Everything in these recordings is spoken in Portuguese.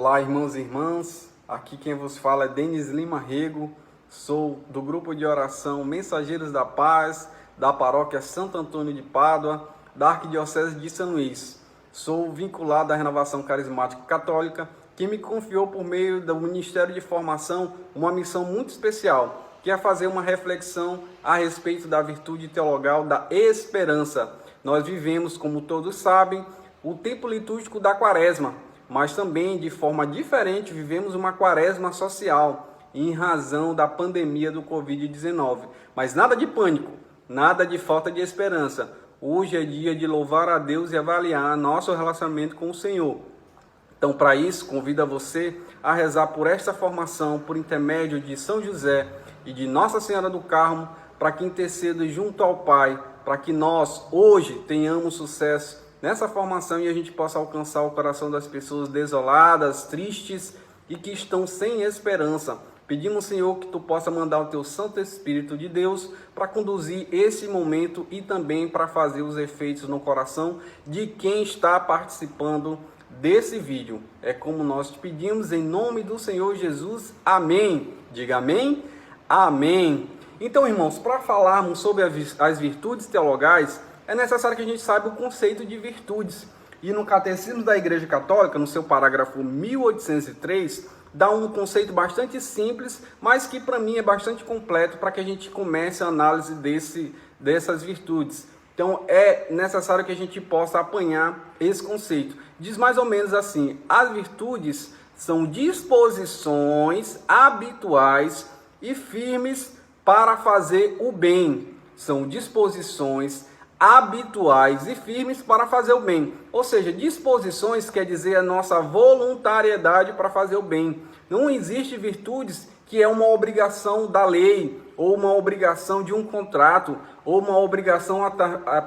Olá, irmãos e irmãs, aqui quem vos fala é Denis Lima Rego, sou do grupo de oração Mensageiros da Paz, da paróquia Santo Antônio de Pádua, da Arquidiocese de São Luís. Sou vinculado à Renovação Carismática Católica, que me confiou por meio do Ministério de Formação uma missão muito especial, que é fazer uma reflexão a respeito da virtude teologal da esperança. Nós vivemos, como todos sabem, o tempo litúrgico da Quaresma, mas também, de forma diferente, vivemos uma Quaresma social, em razão da pandemia do Covid-19. Mas nada de pânico, nada de falta de esperança. Hoje é dia de louvar a Deus e avaliar nosso relacionamento com o Senhor. Então, para isso, convido a você a rezar por esta formação, por intermédio de São José e de Nossa Senhora do Carmo, para que interceda junto ao Pai, para que nós, hoje, tenhamos sucesso nessa formação e a gente possa alcançar o coração das pessoas desoladas, tristes e que estão sem esperança. Pedimos, Senhor, que Tu possa mandar o Teu Santo Espírito de Deus para conduzir esse momento e também para fazer os efeitos no coração de quem está participando desse vídeo. É como nós te pedimos, em nome do Senhor Jesus. Amém. Diga amém. Amém. Então, irmãos, para falarmos sobre as virtudes teologais, é necessário que a gente saiba o conceito de virtudes. E no Catecismo da Igreja Católica, no seu parágrafo 1803, dá um conceito bastante simples, mas que para mim é bastante completo para que a gente comece a análise dessas virtudes. Então é necessário que a gente possa apanhar esse conceito. Diz mais ou menos assim: as virtudes são disposições habituais e firmes para fazer o bem. São disposições habituais e firmes para fazer o bem. Ou seja, disposições quer dizer a nossa voluntariedade para fazer o bem. Não existe virtudes que é uma obrigação da lei, ou uma obrigação de um contrato, ou uma obrigação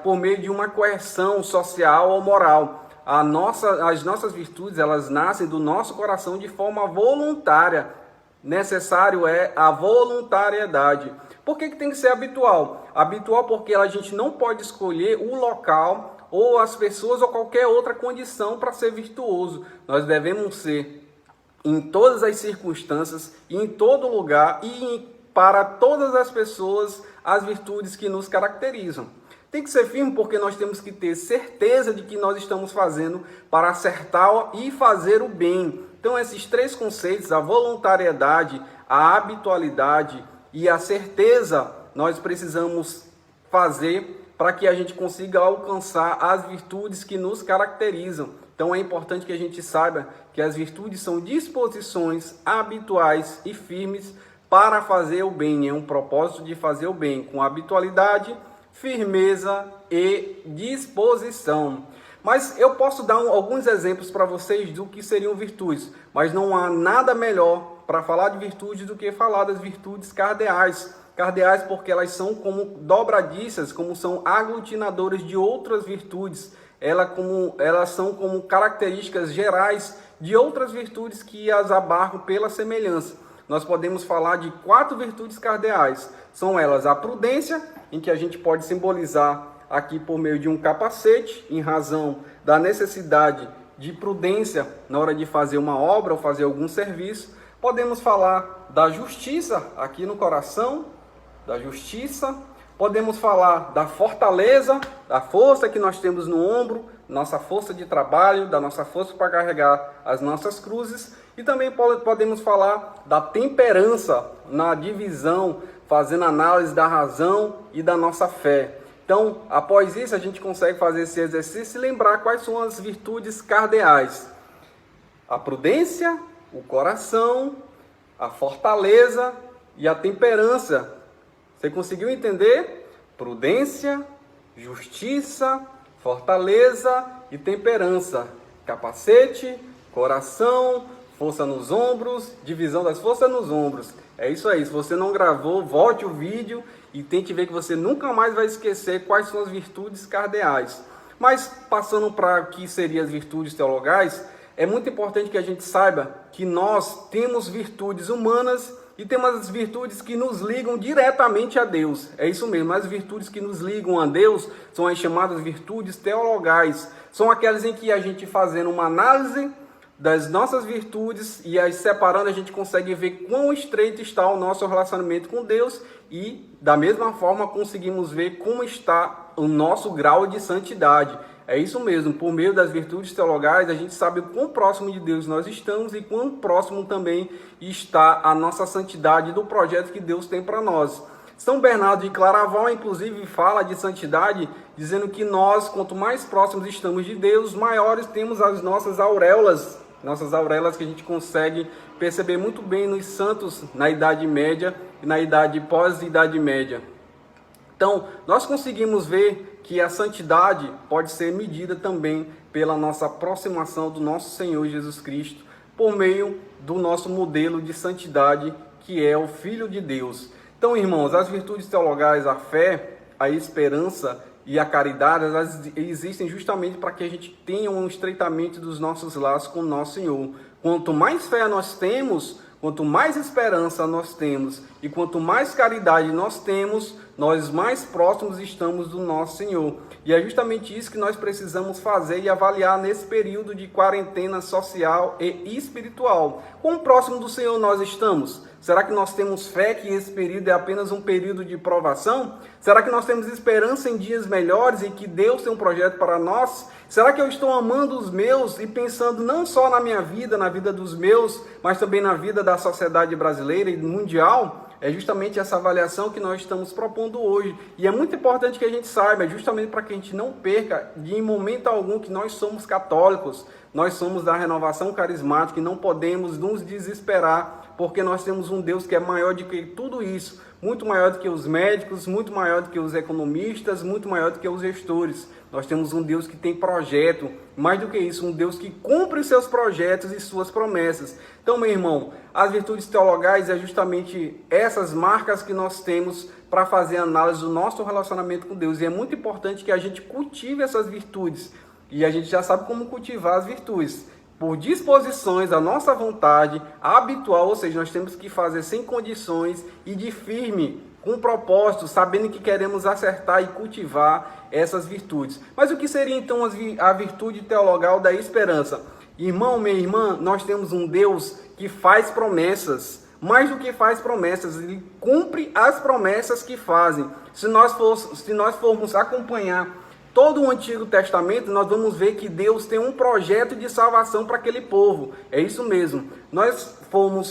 por meio de uma coerção social ou moral. As nossas virtudes, elas nascem do nosso coração de forma voluntária. Necessário é a voluntariedade. Por que tem que ser habitual? Habitual porque a gente não pode escolher o local ou as pessoas ou qualquer outra condição para ser virtuoso. Nós devemos ser em todas as circunstâncias, em todo lugar e para todas as pessoas as virtudes que nos caracterizam. Tem que ser firme porque nós temos que ter certeza de que nós estamos fazendo para acertar e fazer o bem. Então esses três conceitos, a voluntariedade, a habitualidade e a certeza, nós precisamos fazer para que a gente consiga alcançar as virtudes que nos caracterizam. Então é importante que a gente saiba que as virtudes são disposições habituais e firmes para fazer o bem. É um propósito de fazer o bem com habitualidade, firmeza e disposição. Mas eu posso dar alguns exemplos para vocês do que seriam virtudes, mas não há nada melhor para falar de virtudes do que falar das virtudes cardeais. Cardeais porque elas são como dobradiças, como são aglutinadoras de outras virtudes. Elas são como características gerais de outras virtudes que as abarcam pela semelhança. Nós podemos falar de 4 virtudes cardeais. São elas a prudência, em que a gente pode simbolizar aqui por meio de um capacete, em razão da necessidade de prudência na hora de fazer uma obra ou fazer algum serviço. Podemos falar da justiça aqui no coração, da justiça. Podemos falar da fortaleza, da força que nós temos no ombro, nossa força de trabalho, da nossa força para carregar as nossas cruzes. E também podemos falar da temperança na divisão, fazendo análise da razão e da nossa fé. Então, após isso, a gente consegue fazer esse exercício e lembrar quais são as virtudes cardeais. A prudência, o coração, a fortaleza e a temperança. Você conseguiu entender? Prudência, justiça, fortaleza e temperança. Capacete, coração, força nos ombros, divisão das forças nos ombros. É isso aí. Se você não gravou, volte o vídeo e tente ver que você nunca mais vai esquecer quais são as virtudes cardeais. Mas passando para o que seriam as virtudes teologais, é muito importante que a gente saiba que nós temos virtudes humanas e temos as virtudes que nos ligam diretamente a Deus. É isso mesmo, as virtudes que nos ligam a Deus são as chamadas virtudes teologais. São aquelas em que a gente, fazendo uma análise das nossas virtudes e as separando, a gente consegue ver quão estreito está o nosso relacionamento com Deus e, da mesma forma, conseguimos ver como está o nosso grau de santidade. É isso mesmo, por meio das virtudes teologais, a gente sabe o quão próximo de Deus nós estamos e quão próximo também está a nossa santidade do projeto que Deus tem para nós. São Bernardo de Claraval, inclusive, fala de santidade, dizendo que nós, quanto mais próximos estamos de Deus, maiores temos as nossas auréolas que a gente consegue perceber muito bem nos santos na Idade Média e na Idade pós-Idade Média. Então, nós conseguimos ver que a santidade pode ser medida também pela nossa aproximação do nosso Senhor Jesus Cristo, por meio do nosso modelo de santidade, que é o Filho de Deus. Então, irmãos, as virtudes teologais, a fé, a esperança e a caridade, elas existem justamente para que a gente tenha um estreitamento dos nossos laços com o nosso Senhor. Quanto mais fé nós temos, quanto mais esperança nós temos e quanto mais caridade nós temos, nós mais próximos estamos do nosso Senhor. E é justamente isso que nós precisamos fazer e avaliar nesse período de quarentena social e espiritual. Quão próximo do Senhor nós estamos? Será que nós temos fé que esse período é apenas um período de provação? Será que nós temos esperança em dias melhores e que Deus tem um projeto para nós? Será que eu estou amando os meus e pensando não só na minha vida, na vida dos meus, mas também na vida da sociedade brasileira e mundial? É justamente essa avaliação que nós estamos propondo hoje. E é muito importante que a gente saiba, justamente para que a gente não perca de em momento algum que nós somos católicos, nós somos da renovação carismática e não podemos nos desesperar, porque nós temos um Deus que é maior do que tudo isso, muito maior do que os médicos, muito maior do que os economistas, muito maior do que os gestores. Nós temos um Deus que tem projeto, mais do que isso, um Deus que cumpre seus projetos e suas promessas. Então, meu irmão, as virtudes teologais é justamente essas marcas que nós temos para fazer análise do nosso relacionamento com Deus. E é muito importante que a gente cultive essas virtudes. E a gente já sabe como cultivar as virtudes. Por disposições da nossa vontade habitual, ou seja, nós temos que fazer sem condições e de firme, com propósito, sabendo que queremos acertar e cultivar essas virtudes. Mas o que seria então a virtude teologal da esperança? Irmão, minha irmã, nós temos um Deus que faz promessas. Mais do que faz promessas, ele cumpre as promessas que fazem. Se nós formos acompanhar todo o Antigo Testamento, nós vamos ver que Deus tem um projeto de salvação para aquele povo. É isso mesmo. Nós fomos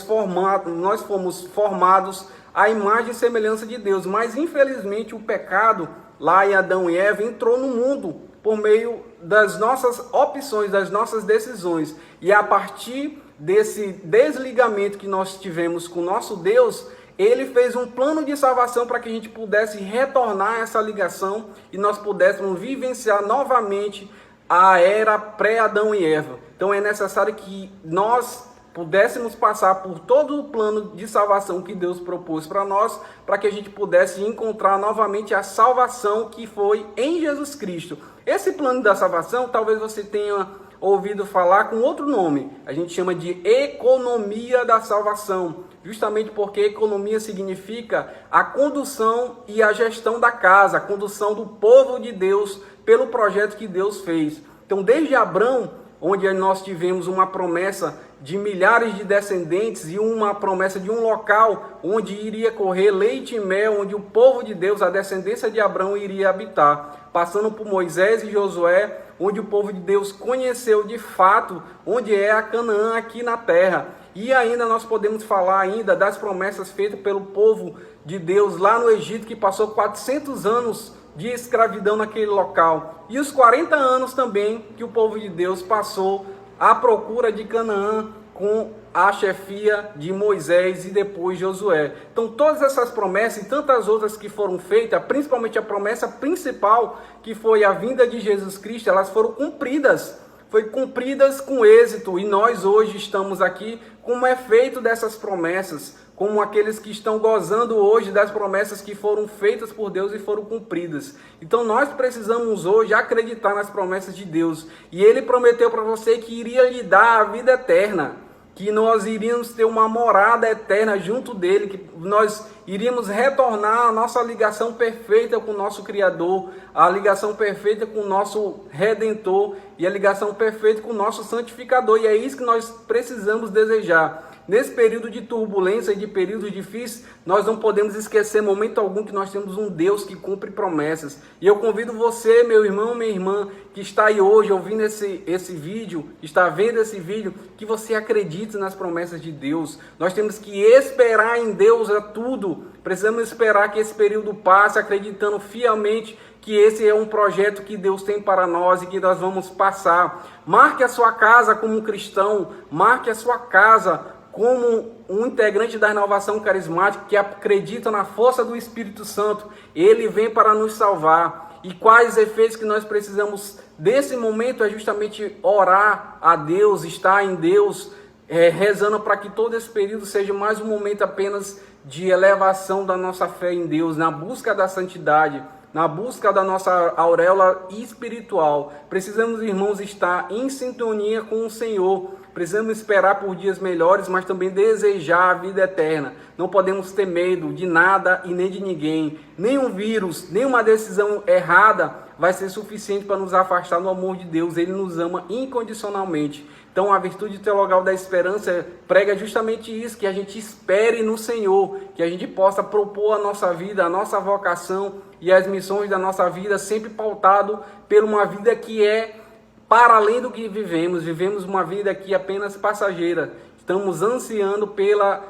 formados à imagem e semelhança de Deus, mas infelizmente o pecado lá em Adão e Eva entrou no mundo por meio das nossas opções, das nossas decisões. E a partir desse desligamento que nós tivemos com o nosso Deus, ele fez um plano de salvação para que a gente pudesse retornar essa ligação e nós pudéssemos vivenciar novamente a era pré-Adão e Eva. Então é necessário que nós pudéssemos passar por todo o plano de salvação que Deus propôs para nós, para que a gente pudesse encontrar novamente a salvação que foi em Jesus Cristo. Esse plano da salvação, talvez você tenha ouvido falar com outro nome. A gente chama de economia da salvação, justamente porque economia significa a condução e a gestão da casa, a condução do povo de Deus pelo projeto que Deus fez. Então, desde Abrão, onde nós tivemos uma promessa de milhares de descendentes e uma promessa de um local onde iria correr leite e mel, onde o povo de Deus, a descendência de Abrão, iria habitar, passando por Moisés e Josué, onde o povo de Deus conheceu de fato onde é a Canaã aqui na terra. E ainda nós podemos falar ainda das promessas feitas pelo povo de Deus lá no Egito, que passou 400 anos de escravidão naquele local. E os 40 anos também que o povo de Deus passou à procura de Canaã com a chefia de Moisés e depois Josué. Então todas essas promessas e tantas outras que foram feitas, principalmente a promessa principal, que foi a vinda de Jesus Cristo, elas foram cumpridas. Foi cumpridas com êxito e nós hoje estamos aqui como efeito dessas promessas, como aqueles que estão gozando hoje das promessas que foram feitas por Deus e foram cumpridas. Então nós precisamos hoje acreditar nas promessas de Deus. E Ele prometeu para você que iria lhe dar a vida eterna. que nós iríamos ter uma morada eterna junto dele, que nós iríamos retornar a nossa ligação perfeita com o nosso Criador, a ligação perfeita com o nosso Redentor e a ligação perfeita com o nosso Santificador. E é isso que nós precisamos desejar. Nesse período de turbulência e de períodos difíceis, nós não podemos esquecer em momento algum que nós temos um Deus que cumpre promessas. E eu convido você, meu irmão, minha irmã, que está aí hoje ouvindo esse vídeo, está vendo esse vídeo, que você acredite nas promessas de Deus. Nós temos que esperar em Deus a tudo. Precisamos esperar que esse período passe, acreditando fielmente que esse é um projeto que Deus tem para nós e que nós vamos passar. Marque a sua casa como um cristão, marque a sua casa como um integrante da renovação carismática que acredita na força do Espírito Santo. Ele vem para nos salvar. E quais efeitos que nós precisamos desse momento é justamente orar a Deus, estar em Deus, rezando para que todo esse período seja mais um momento apenas de elevação da nossa fé em Deus, na busca da santidade, na busca da nossa auréola espiritual. Precisamos, irmãos, estar em sintonia com o Senhor. Precisamos esperar por dias melhores, mas também desejar a vida eterna. Não podemos ter medo de nada e nem de ninguém. Nenhum vírus, nenhuma decisão errada vai ser suficiente para nos afastar do amor de Deus. Ele nos ama incondicionalmente. Então, a virtude teologal da esperança prega justamente isso, que a gente espere no Senhor, que a gente possa propor a nossa vida, a nossa vocação e as missões da nossa vida, sempre pautado por uma vida que é para além do que vivemos. Vivemos uma vida aqui apenas passageira. Estamos ansiando pela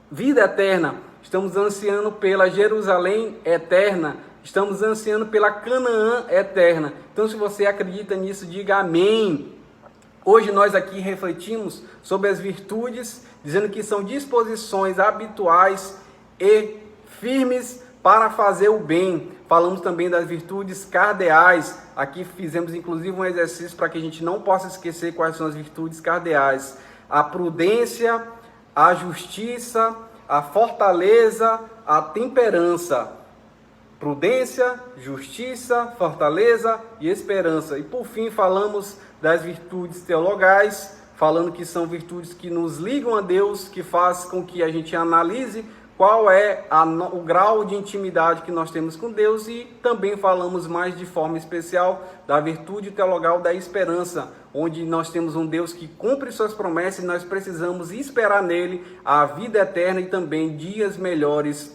vida eterna. Estamos ansiando pela Jerusalém eterna. Estamos ansiando pela Canaã eterna. Então, se você acredita nisso, diga amém. Hoje nós aqui refletimos sobre as virtudes, dizendo que são disposições habituais e firmes para fazer o bem. Falamos também das virtudes cardeais. Aqui fizemos inclusive um exercício para que a gente não possa esquecer quais são as virtudes cardeais. A prudência, a justiça, a fortaleza, a temperança. Prudência, justiça, fortaleza e esperança. E por fim falamos das virtudes teologais, falando que são virtudes que nos ligam a Deus, que faz com que a gente analise qual é o grau de intimidade que nós temos com Deus, e também falamos mais de forma especial da virtude teologal da esperança, onde nós temos um Deus que cumpre suas promessas e nós precisamos esperar nele a vida eterna e também dias melhores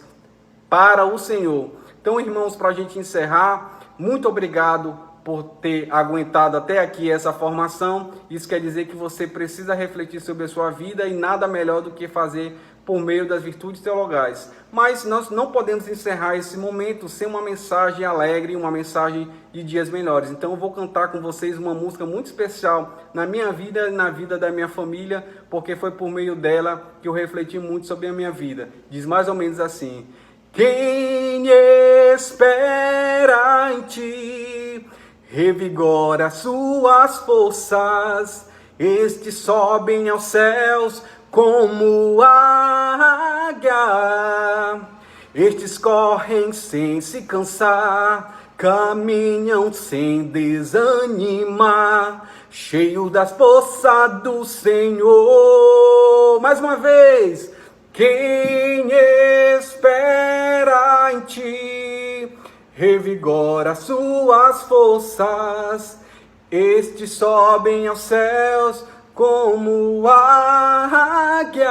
para o Senhor. Então, irmãos, para a gente encerrar, muito obrigado por ter aguentado até aqui essa formação. Isso quer dizer que você precisa refletir sobre a sua vida e nada melhor do que fazer por meio das virtudes teologais. Mas nós não podemos encerrar esse momento sem uma mensagem alegre, uma mensagem de dias melhores. Então eu vou cantar com vocês uma música muito especial na minha vida e na vida da minha família, porque foi por meio dela que eu refleti muito sobre a minha vida. Diz mais ou menos assim: quem espera em ti revigora suas forças, estes sobem aos céus como águia, estes correm sem se cansar, caminham sem desanimar, cheio das forças do Senhor. Mais uma vez, quem espera em ti revigora suas forças, estes sobem aos céus como águia,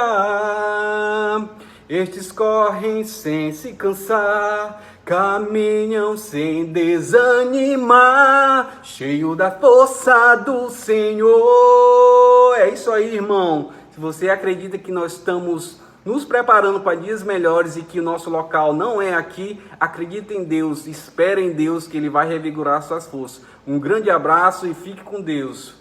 estes correm sem se cansar, caminham sem desanimar, cheio da força do Senhor. É isso aí, irmão. Se você acredita que nós estamos nos preparando para dias melhores e que o nosso local não é aqui, acredita em Deus, espere em Deus que Ele vai revigorar suas forças. Um grande abraço e fique com Deus.